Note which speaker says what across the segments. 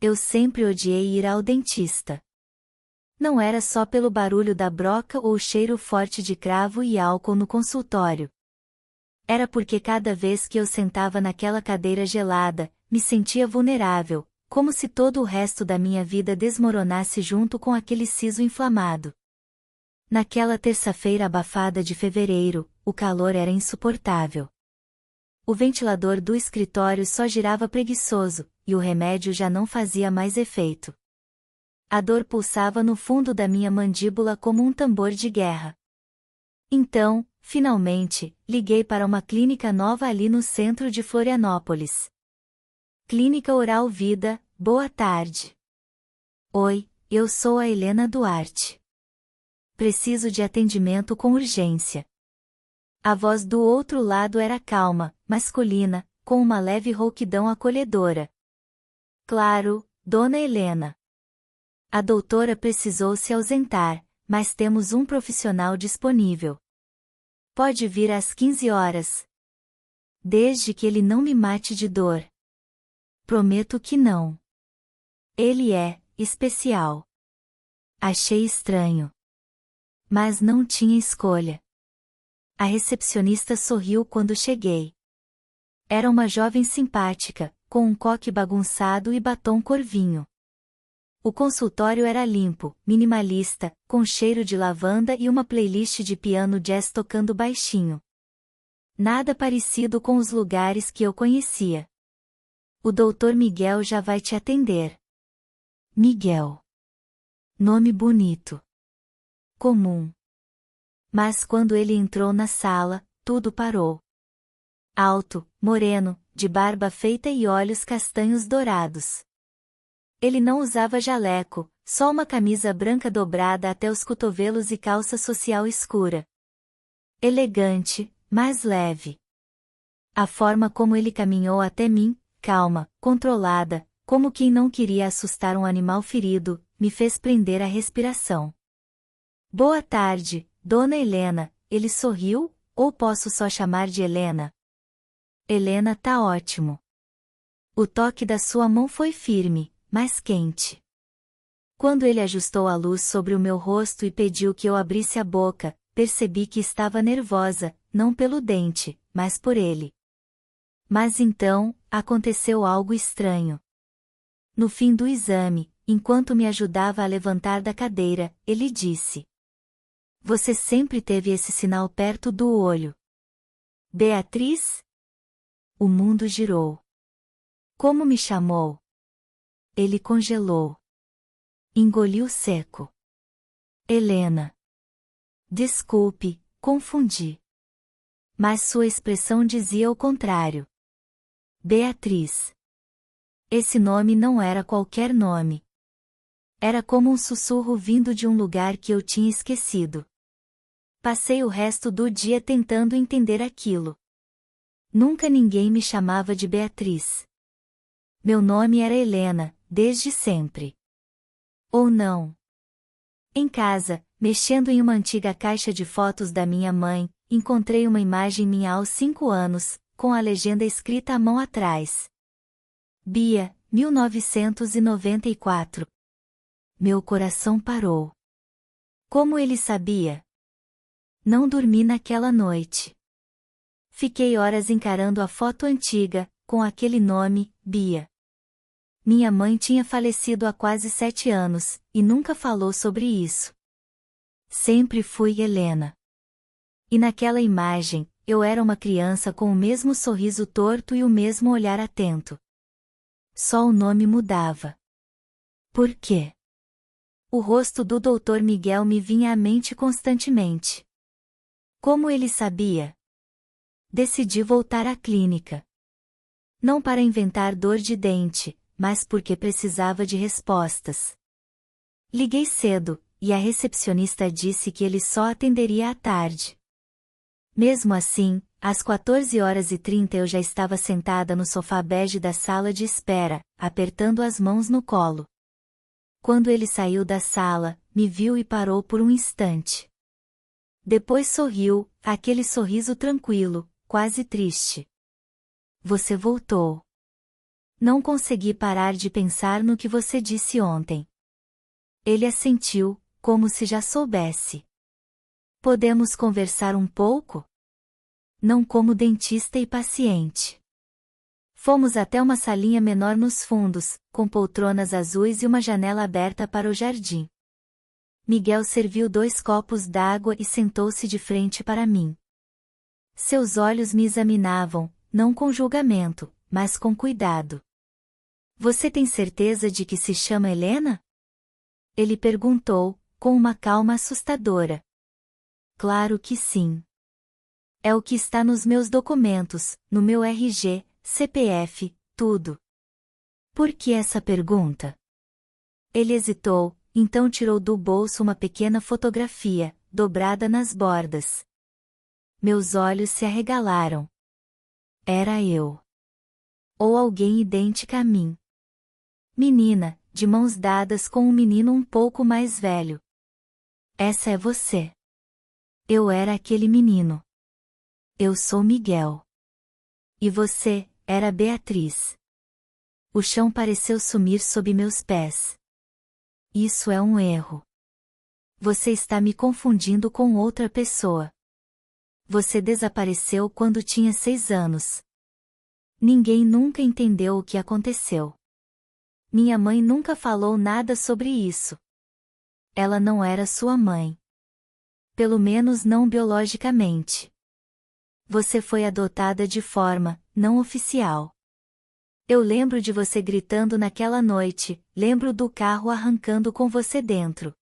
Speaker 1: Eu sempre odiei ir ao dentista. Não era só pelo barulho da broca ou o cheiro forte de cravo e álcool no consultório. Era porque cada vez que eu sentava naquela cadeira gelada, me sentia vulnerável, como se todo o resto da minha vida desmoronasse junto com aquele siso inflamado. Naquela terça-feira abafada de fevereiro, o calor era insuportável. O ventilador do escritório só girava preguiçoso, e o remédio já não fazia mais efeito. A dor pulsava no fundo da minha mandíbula como um tambor de guerra. Então, finalmente, liguei para uma clínica nova ali no centro de Florianópolis. Clínica Oral Vida, boa tarde. Oi, eu sou a Helena Duarte. Preciso de atendimento com urgência. A voz do outro lado era calma, masculina, com uma leve rouquidão acolhedora. Claro, dona Helena. A doutora precisou se ausentar, mas temos um profissional disponível. Pode vir às 15 horas. Desde que ele não me mate de dor. Prometo que não. Ele é especial. Achei estranho. Mas não tinha escolha. A recepcionista sorriu quando cheguei. Era uma jovem simpática, com um coque bagunçado e batom corvinho. O consultório era limpo, minimalista, com cheiro de lavanda e uma playlist de piano jazz tocando baixinho. Nada parecido com os lugares que eu conhecia. O Dr. Miguel já vai te atender. Miguel. Nome bonito. Comum. Mas quando ele entrou na sala, tudo parou. Alto, moreno, de barba feita e olhos castanhos dourados. Ele não usava jaleco, só uma camisa branca dobrada até os cotovelos e calça social escura. Elegante, mas leve. A forma como ele caminhou até mim, calma, controlada, como quem não queria assustar um animal ferido, me fez prender a respiração. Boa tarde, dona Helena, ele sorriu, ou posso só chamar de Helena? Helena tá ótimo. O toque da sua mão foi firme, mas quente. Quando ele ajustou a luz sobre o meu rosto e pediu que eu abrisse a boca, percebi que estava nervosa, não pelo dente, mas por ele. Mas então, aconteceu algo estranho. No fim do exame, enquanto me ajudava a levantar da cadeira, ele disse: Você sempre teve esse sinal perto do olho. Beatriz? O mundo girou. Como me chamou? Ele congelou. Engoliu seco. Helena. Desculpe, confundi. Mas sua expressão dizia o contrário. Beatriz. Esse nome não era qualquer nome. Era como um sussurro vindo de um lugar que eu tinha esquecido. Passei o resto do dia tentando entender aquilo. Nunca ninguém me chamava de Beatriz. Meu nome era Helena, desde sempre. Ou não? Em casa, mexendo em uma antiga caixa de fotos da minha mãe, encontrei uma imagem minha aos 5 anos, com a legenda escrita à mão atrás. Bia, 1994. Meu coração parou. Como ele sabia? Não dormi naquela noite. Fiquei horas encarando a foto antiga, com aquele nome, Bia. Minha mãe tinha falecido há quase 7 anos, e nunca falou sobre isso. Sempre fui Helena. E naquela imagem, eu era uma criança com o mesmo sorriso torto e o mesmo olhar atento. Só o nome mudava. Por quê? O rosto do Dr. Miguel me vinha à mente constantemente. Como ele sabia? Decidi voltar à clínica. Não para inventar dor de dente, mas porque precisava de respostas. Liguei cedo, e a recepcionista disse que ele só atenderia à tarde. Mesmo assim, às 14h30 eu já estava sentada no sofá bege da sala de espera, apertando as mãos no colo. Quando ele saiu da sala, me viu e parou por um instante. Depois sorriu, aquele sorriso tranquilo, quase triste. Você voltou. Não consegui parar de pensar no que você disse ontem. Ele assentiu, como se já soubesse. Podemos conversar um pouco? Não como dentista e paciente. Fomos até uma salinha menor nos fundos, com poltronas azuis e uma janela aberta para o jardim. Miguel serviu 2 copos d'água e sentou-se de frente para mim. Seus olhos me examinavam, não com julgamento, mas com cuidado. Você tem certeza de que se chama Helena? Ele perguntou, com uma calma assustadora. Claro que sim. É o que está nos meus documentos, no meu RG, CPF, tudo. Por que essa pergunta? Ele hesitou, então tirou do bolso uma pequena fotografia, dobrada nas bordas. Meus olhos se arregalaram. Era eu. Ou alguém idêntica a mim. Menina, de mãos dadas com um menino um pouco mais velho. Essa é você. Eu era aquele menino. Eu sou Miguel. E você, era Beatriz. O chão pareceu sumir sob meus pés. Isso é um erro. Você está me confundindo com outra pessoa. Você desapareceu quando tinha 6 anos. Ninguém nunca entendeu o que aconteceu. Minha mãe nunca falou nada sobre isso. Ela não era sua mãe. Pelo menos não biologicamente. Você foi adotada de forma não oficial. Eu lembro de você gritando naquela noite, lembro do carro arrancando com você dentro.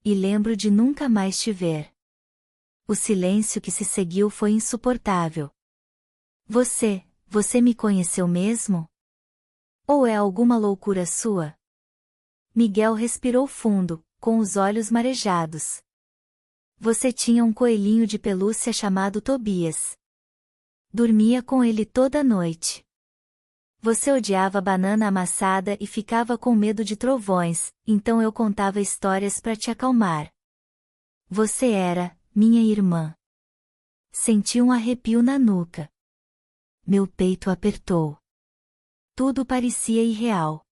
Speaker 1: E lembro de nunca mais te ver. O silêncio que se seguiu foi insuportável. Você me conheceu mesmo? Ou é alguma loucura sua? Miguel respirou fundo, com os olhos marejados. Você tinha um coelhinho de pelúcia chamado Tobias. Dormia com ele toda noite. Você odiava banana amassada e ficava com medo de trovões, então eu contava histórias para te acalmar. Você era minha irmã. Senti um arrepio na nuca. Meu peito apertou. Tudo parecia irreal.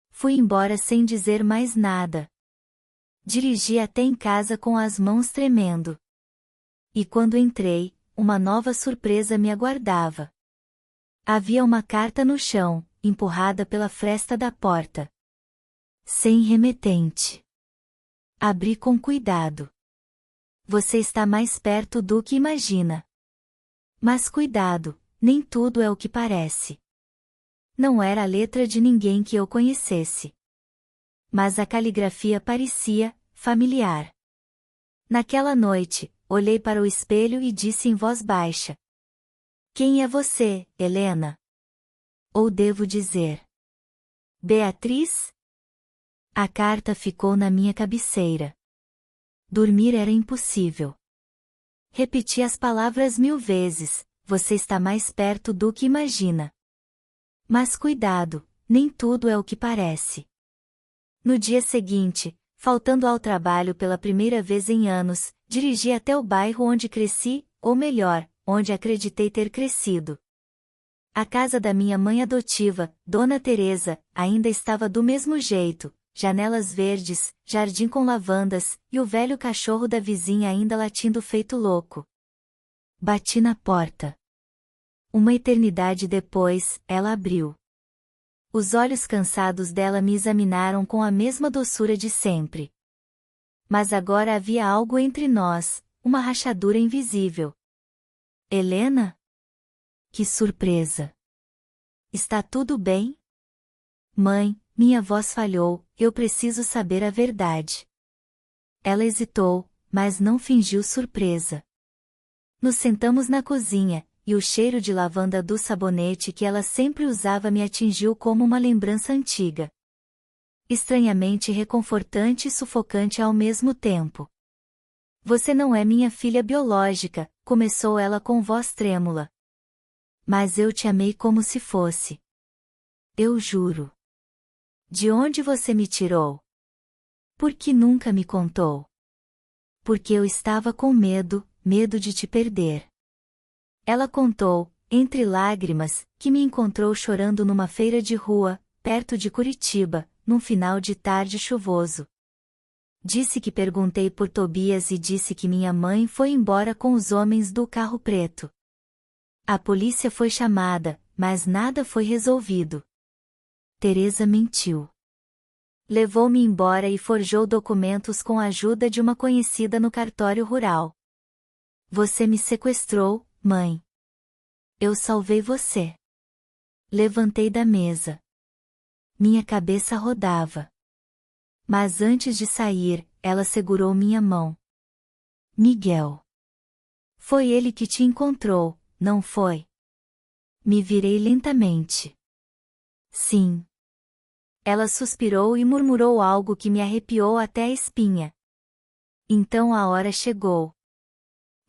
Speaker 1: Fui embora sem dizer mais nada. Dirigi até em casa com as mãos tremendo. E quando entrei, uma nova surpresa me aguardava. Havia uma carta no chão, empurrada pela fresta da porta. Sem remetente. Abri com cuidado. Você está mais perto do que imagina. Mas cuidado, nem tudo é o que parece. Não era a letra de ninguém que eu conhecesse. Mas a caligrafia parecia familiar. Naquela noite, olhei para o espelho e disse em voz baixa: Quem é você, Helena? Ou devo dizer: Beatriz? A carta ficou na minha cabeceira. Dormir era impossível. Repeti as palavras 1000 vezes, você está mais perto do que imagina. Mas cuidado, nem tudo é o que parece. No dia seguinte, faltando ao trabalho pela primeira vez em anos, dirigi até o bairro onde cresci, ou melhor, onde acreditei ter crescido. A casa da minha mãe adotiva, Dona Teresa, ainda estava do mesmo jeito, janelas verdes, jardim com lavandas, e o velho cachorro da vizinha ainda latindo feito louco. Bati na porta. Uma eternidade depois, ela abriu. Os olhos cansados dela me examinaram com a mesma doçura de sempre. Mas agora havia algo entre nós, uma rachadura invisível. Helena? Que surpresa! Está tudo bem? Mãe, minha voz falhou, eu preciso saber a verdade. Ela hesitou, mas não fingiu surpresa. Nos sentamos na cozinha, e o cheiro de lavanda do sabonete que ela sempre usava me atingiu como uma lembrança antiga. Estranhamente reconfortante e sufocante ao mesmo tempo. Você não é minha filha biológica, começou ela com voz trêmula. Mas eu te amei como se fosse. Eu juro. De onde você me tirou? Por que nunca me contou? Porque eu estava com medo de te perder. Ela contou, entre lágrimas, que me encontrou chorando numa feira de rua, perto de Curitiba, num final de tarde chuvoso. Disse que perguntei por Tobias e disse que minha mãe foi embora com os homens do carro preto. A polícia foi chamada, mas nada foi resolvido. Teresa mentiu. Levou-me embora e forjou documentos com a ajuda de uma conhecida no cartório rural. Você me sequestrou, mãe. Eu salvei você. Levantei da mesa. Minha cabeça rodava. Mas antes de sair, ela segurou minha mão. Miguel. Foi ele que te encontrou, não foi? Me virei lentamente. Sim. Ela suspirou e murmurou algo que me arrepiou até a espinha. Então a hora chegou.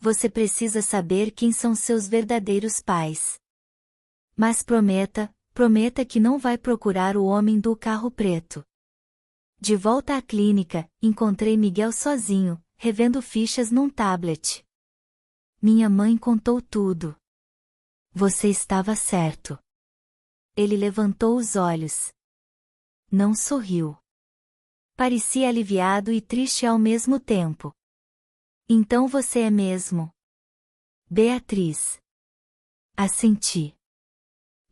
Speaker 1: Você precisa saber quem são seus verdadeiros pais. Mas prometa que não vai procurar o homem do carro preto. De volta à clínica, encontrei Miguel sozinho, revendo fichas num tablet. Minha mãe contou tudo. Você estava certo. Ele levantou os olhos. Não sorriu. Parecia aliviado e triste ao mesmo tempo. Então você é mesmo? Beatriz. Assenti.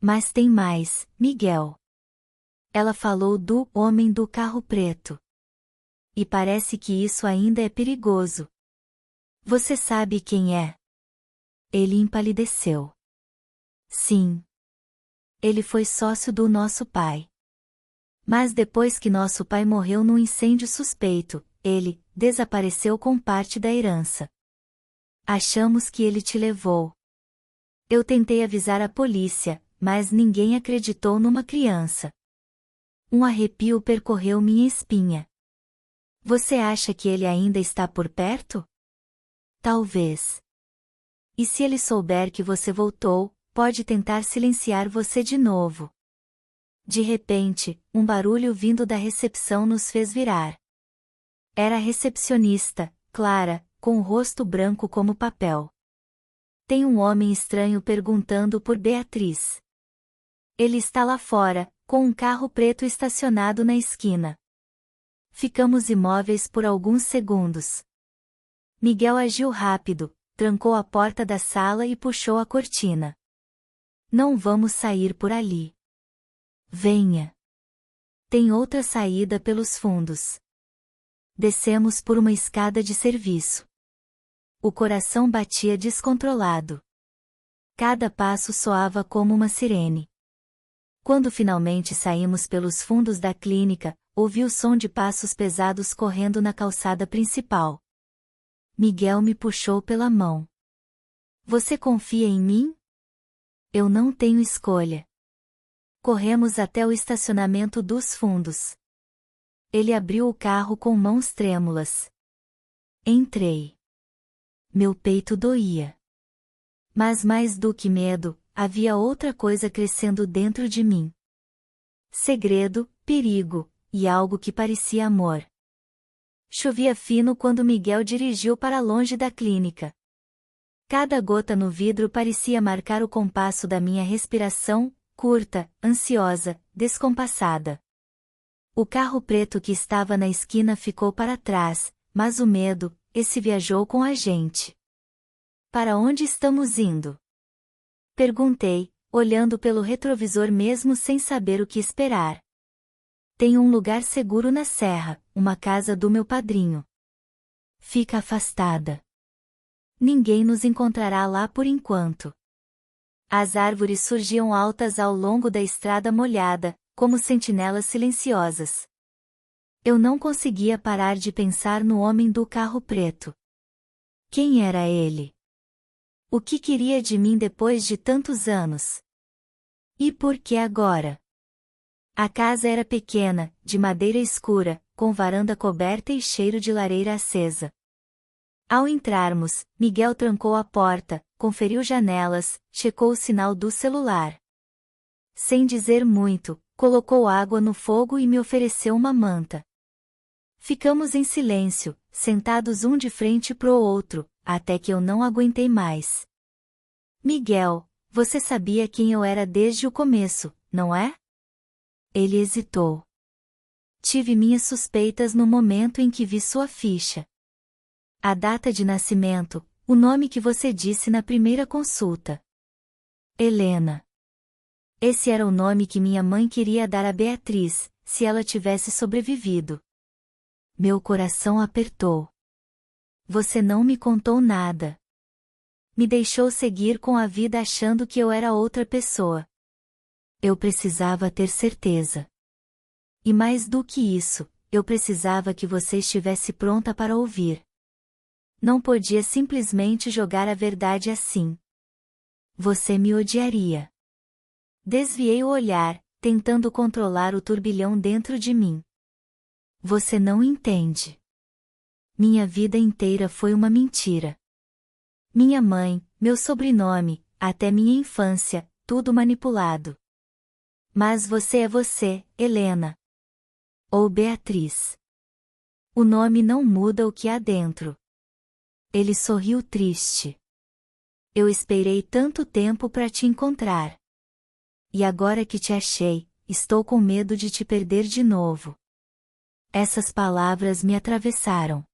Speaker 1: Mas tem mais, Miguel. Ela falou do homem do carro preto. E parece que isso ainda é perigoso. Você sabe quem é? Ele empalideceu. Sim. Ele foi sócio do nosso pai. Mas depois que nosso pai morreu num incêndio suspeito, ele desapareceu com parte da herança. Achamos que ele te levou. Eu tentei avisar a polícia, mas ninguém acreditou numa criança. Um arrepio percorreu minha espinha. Você acha que ele ainda está por perto? Talvez. E se ele souber que você voltou, pode tentar silenciar você de novo. De repente, um barulho vindo da recepção nos fez virar. Era a recepcionista, Clara, com o rosto branco como papel. Tem um homem estranho perguntando por Beatriz. Ele está lá fora, com um carro preto estacionado na esquina. Ficamos imóveis por alguns segundos. Miguel agiu rápido, trancou a porta da sala e puxou a cortina. Não vamos sair por ali. Venha. Tem outra saída pelos fundos. Descemos por uma escada de serviço. O coração batia descontrolado. Cada passo soava como uma sirene. Quando finalmente saímos pelos fundos da clínica, ouvi o som de passos pesados correndo na calçada principal. Miguel me puxou pela mão. Você confia em mim? Eu não tenho escolha. Corremos até o estacionamento dos fundos. Ele abriu o carro com mãos trêmulas. Entrei. Meu peito doía. Mas mais do que medo, havia outra coisa crescendo dentro de mim. Segredo, perigo, e algo que parecia amor. Chovia fino quando Miguel dirigiu para longe da clínica. Cada gota no vidro parecia marcar o compasso da minha respiração, curta, ansiosa, descompassada. O carro preto que estava na esquina ficou para trás, mas o medo, esse viajou com a gente. Para onde estamos indo? Perguntei, olhando pelo retrovisor mesmo sem saber o que esperar. Tem um lugar seguro na serra, uma casa do meu padrinho. Fica afastada. Ninguém nos encontrará lá por enquanto. As árvores surgiam altas ao longo da estrada molhada, como sentinelas silenciosas. Eu não conseguia parar de pensar no homem do carro preto. Quem era ele? O que queria de mim depois de tantos anos? E por que agora? A casa era pequena, de madeira escura, com varanda coberta e cheiro de lareira acesa. Ao entrarmos, Miguel trancou a porta, conferiu janelas, checou o sinal do celular. Sem dizer muito, colocou água no fogo e me ofereceu uma manta. Ficamos em silêncio, sentados um de frente pro outro, até que eu não aguentei mais. Miguel, Você sabia quem eu era desde o começo, não é? Ele hesitou. Tive minhas suspeitas no momento em que vi sua ficha. A data de nascimento, o nome que você disse na primeira consulta. Helena. Esse era o nome que minha mãe queria dar a Beatriz, se ela tivesse sobrevivido. Meu coração apertou. Você não me contou nada. Me deixou seguir com a vida achando que eu era outra pessoa. Eu precisava ter certeza. E mais do que isso, eu precisava que você estivesse pronta para ouvir. Não podia simplesmente jogar a verdade assim. Você me odiaria. Desviei o olhar, tentando controlar o turbilhão dentro de mim. Você não entende. Minha vida inteira foi uma mentira. Minha mãe, meu sobrenome, até minha infância, tudo manipulado. Mas você é você, Helena. Ou Beatriz. O nome não muda o que há dentro. Ele sorriu triste. Eu esperei tanto tempo para te encontrar. E agora que te achei, estou com medo de te perder de novo. Essas palavras me atravessaram.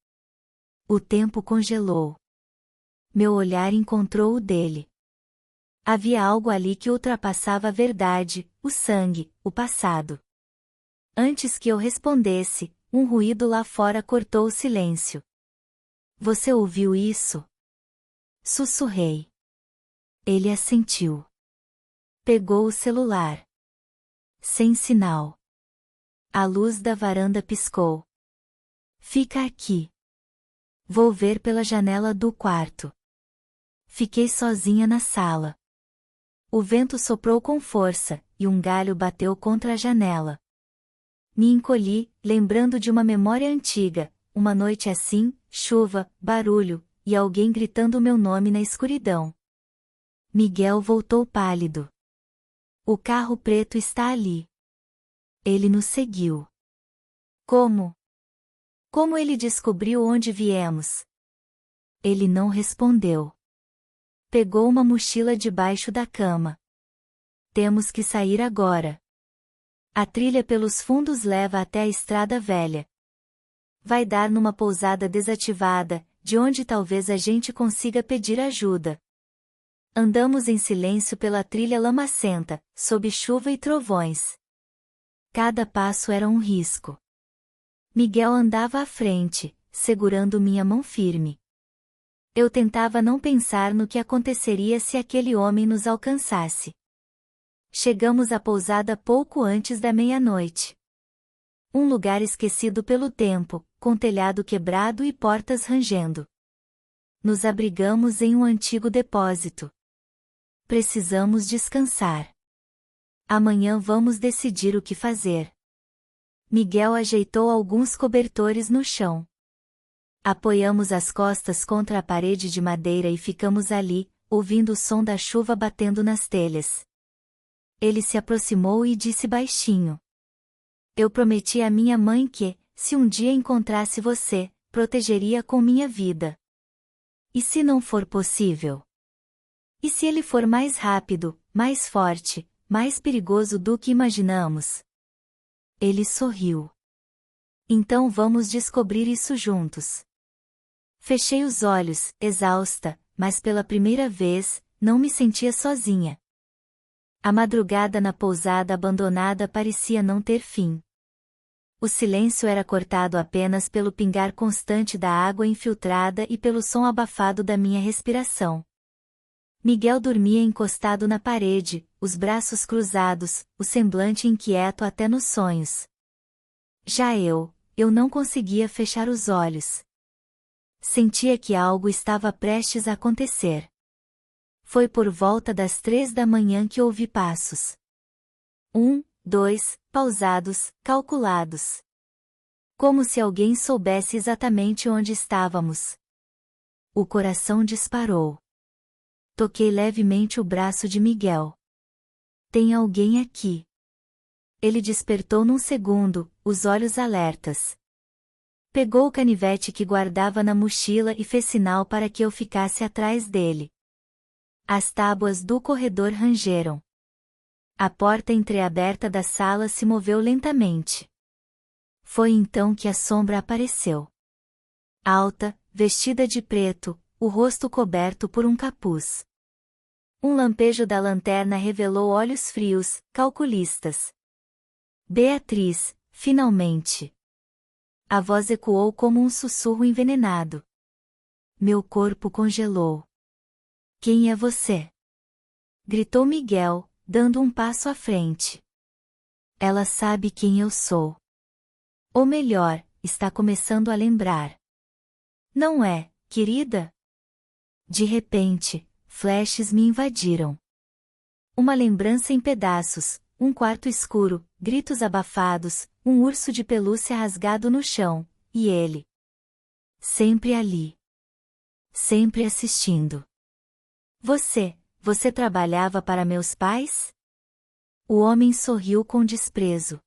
Speaker 1: O tempo congelou. Meu olhar encontrou o dele. Havia algo ali que ultrapassava a verdade, o sangue, o passado. Antes que eu respondesse, um ruído lá fora cortou o silêncio. Você ouviu isso? Sussurrei. Ele assentiu. Pegou o celular. Sem sinal. A luz da varanda piscou. Fica aqui. Vou ver pela janela do quarto. Fiquei sozinha na sala. O vento soprou com força, e um galho bateu contra a janela. Me encolhi, lembrando de uma memória antiga, uma noite assim, chuva, barulho, e alguém gritando meu nome na escuridão. Miguel voltou pálido. O carro preto está ali. Ele nos seguiu. Como? Como ele descobriu onde viemos? Ele não respondeu. Pegou uma mochila debaixo da cama. Temos que sair agora. A trilha pelos fundos leva até a estrada velha. Vai dar numa pousada desativada, de onde talvez a gente consiga pedir ajuda. Andamos em silêncio pela trilha lamacenta, sob chuva e trovões. Cada passo era um risco. Miguel andava à frente, segurando minha mão firme. Eu tentava não pensar no que aconteceria se aquele homem nos alcançasse. Chegamos à pousada pouco antes da meia-noite. Um lugar esquecido pelo tempo, com telhado quebrado e portas rangendo. Nos abrigamos em um antigo depósito. Precisamos descansar. Amanhã vamos decidir o que fazer. Miguel ajeitou alguns cobertores no chão. Apoiamos as costas contra a parede de madeira e ficamos ali, ouvindo o som da chuva batendo nas telhas. Ele se aproximou e disse baixinho. Eu prometi à minha mãe que, se um dia encontrasse você, protegeria com minha vida. E se não for possível? E se ele for mais rápido, mais forte, mais perigoso do que imaginamos? Ele sorriu. Então vamos descobrir isso juntos. Fechei os olhos, exausta, mas pela primeira vez, não me sentia sozinha. A madrugada na pousada abandonada parecia não ter fim. O silêncio era cortado apenas pelo pingar constante da água infiltrada e pelo som abafado da minha respiração. Miguel dormia encostado na parede, os braços cruzados, o semblante inquieto até nos sonhos. Já eu não conseguia fechar os olhos. Sentia que algo estava prestes a acontecer. Foi por volta das 3 da manhã que ouvi passos. 1, 2, pausados, calculados. Como se alguém soubesse exatamente onde estávamos. O coração disparou. Toquei levemente o braço de Miguel. Tem alguém aqui. Ele despertou num segundo, os olhos alertas. Pegou o canivete que guardava na mochila e fez sinal para que eu ficasse atrás dele. As tábuas do corredor rangeram. A porta entreaberta da sala se moveu lentamente. Foi então que a sombra apareceu. Alta, vestida de preto, o rosto coberto por um capuz. Um lampejo da lanterna revelou olhos frios, calculistas. Beatriz, finalmente. A voz ecoou como um sussurro envenenado. Meu corpo congelou. Quem é você? Gritou Miguel, dando um passo à frente. Ela sabe quem eu sou. Ou melhor, está começando a lembrar. Não é, querida? De repente, flashes me invadiram. Uma lembrança em pedaços, um quarto escuro, gritos abafados, um urso de pelúcia rasgado no chão, e ele. Sempre ali. Sempre assistindo. Você trabalhava para meus pais? O homem sorriu com desprezo.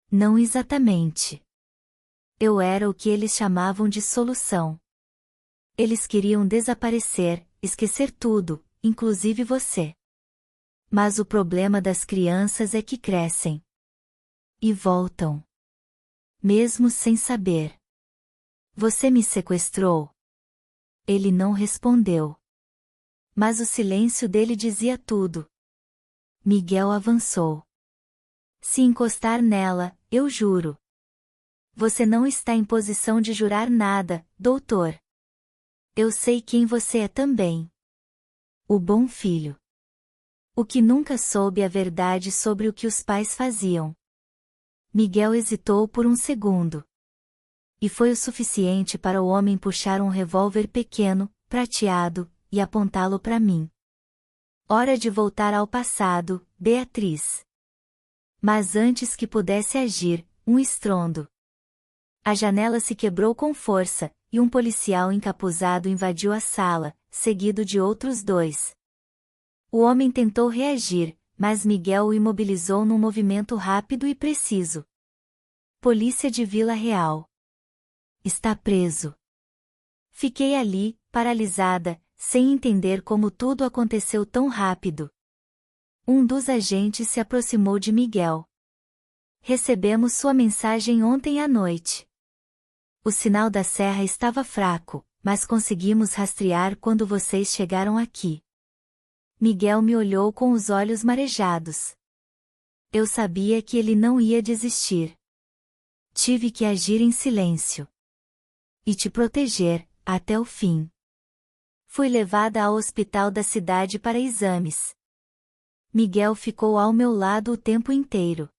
Speaker 1: Não exatamente. Eu era o que eles chamavam de solução. Eles queriam desaparecer, esquecer tudo, inclusive você. Mas o problema das crianças é que crescem. E voltam. Mesmo sem saber. Você me sequestrou? Ele não respondeu. Mas o silêncio dele dizia tudo. Miguel avançou. Se encostar nela, eu juro. Você não está em posição de jurar nada, doutor. Eu sei quem você é também. O bom filho. O que nunca soube a verdade sobre o que os pais faziam. Miguel hesitou por um segundo. E foi o suficiente para o homem puxar um revólver pequeno, prateado, e apontá-lo para mim. Hora de voltar ao passado, Beatriz. Mas antes que pudesse agir, um estrondo. A janela se quebrou com força, e um policial encapuzado invadiu a sala, seguido de outros dois. O homem tentou reagir, mas Miguel o imobilizou num movimento rápido e preciso. Polícia de Vila Real. Está preso. Fiquei ali, paralisada, sem entender como tudo aconteceu tão rápido. Um dos agentes se aproximou de Miguel. Recebemos sua mensagem ontem à noite. O sinal da serra estava fraco, mas conseguimos rastrear quando vocês chegaram aqui. Miguel me olhou com os olhos marejados. Eu sabia que ele não ia desistir. Tive que agir em silêncio. E te proteger, até o fim. Fui levada ao hospital da cidade para exames. Miguel ficou ao meu lado o tempo inteiro.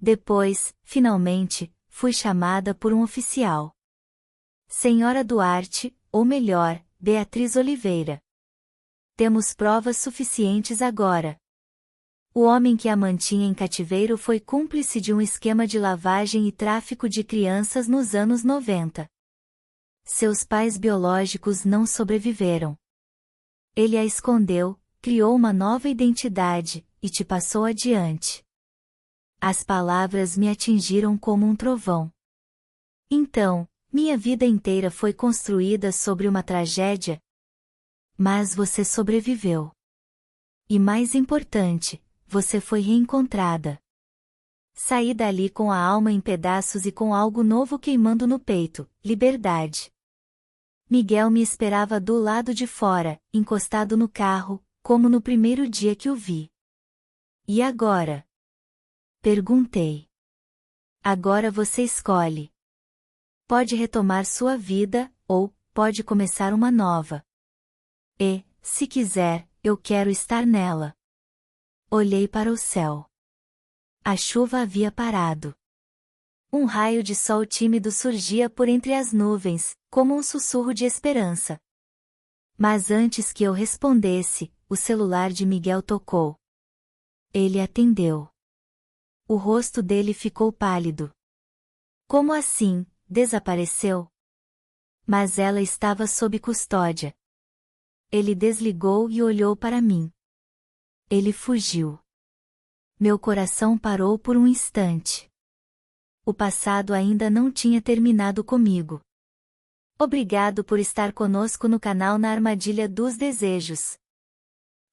Speaker 1: Depois, finalmente, fui chamada por um oficial. Senhora Duarte, ou melhor, Beatriz Oliveira. Temos provas suficientes agora. O homem que a mantinha em cativeiro foi cúmplice de um esquema de lavagem e tráfico de crianças nos anos 90. Seus pais biológicos não sobreviveram. Ele a escondeu, criou uma nova identidade, e te passou adiante. As palavras me atingiram como um trovão. Então, minha vida inteira foi construída sobre uma tragédia? Mas você sobreviveu. E mais importante, você foi reencontrada. Saí dali com a alma em pedaços e com algo novo queimando no peito, liberdade. Miguel me esperava do lado de fora, encostado no carro, como no primeiro dia que o vi. E agora? Perguntei. Agora você escolhe. Pode retomar sua vida, ou pode começar uma nova. E, se quiser, eu quero estar nela. Olhei para o céu. A chuva havia parado. Um raio de sol tímido surgia por entre as nuvens, como um sussurro de esperança. Mas antes que eu respondesse, o celular de Miguel tocou. Ele atendeu. O rosto dele ficou pálido. Como assim, desapareceu? Mas ela estava sob custódia. Ele desligou e olhou para mim. Ele fugiu. Meu coração parou por um instante. O passado ainda não tinha terminado comigo. Obrigado por estar conosco no canal Na Armadilha dos Desejos.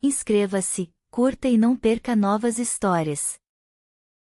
Speaker 1: Inscreva-se, curta e não perca novas histórias.